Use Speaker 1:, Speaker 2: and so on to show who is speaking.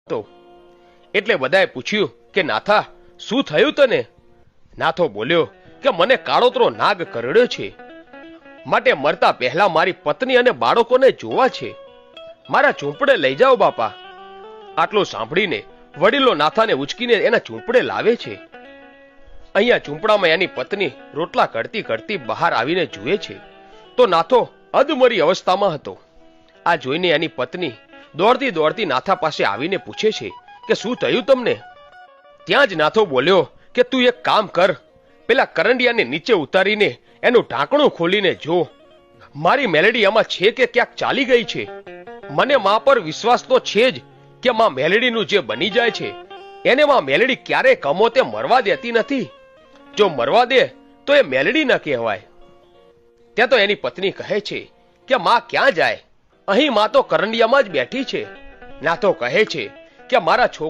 Speaker 1: તો એટલે બધાએ પૂછ્યું કે નાથા શું થયું તને? નાથો બોલ્યો કે મને કાળોતરો નાગ કરડ્યો છે, માટે મરતા પહેલા મારી પત્ની અને બાળકોને જોવા છે. મારા ઝૂંપડે લઈ જાઓ બાપા. આટલું સાંભળીને વડીલો નાથાને ઉચકીને એના ઝૂંપડે લાવે છે. અહીંયા ઝૂંપડામાં એની પત્ની રોટલા કરતી કરતી બહાર આવીને જુએ છે તો નાથો અધમરી અવસ્થામાં હતો. આ જોઈને એની પત્ની દોડતી દોડતી નાથા પાસે આવીને પૂછે છે કે શું થયું તમને? ત્યાં જ નાથો બોલ્યો કે તું એક કામ કર, પેલા કરંડિયાને નીચે ઉતારીને એનું ઢાંકણું ખોલીને જો. મારી મેલેડી આમાં છે કે ક્યાંક ચાલી ગઈ છે. મને માં પર વિશ્વાસ તો છે જ કે માં મેલેડીનું જે બની જાય છે એને માં મેલેડી ક્યારેય કમોતે મરવા દેતી નથી. જો મરવા દે તો એ મેલેડી ન કહેવાય. ત્યાં તો એની પત્ની કહે છે કે માં ક્યાં જાય? અહીં માં તો કરંડિયામાં જ બેઠી છે. નાથો કહે છે કે મારા છોકરા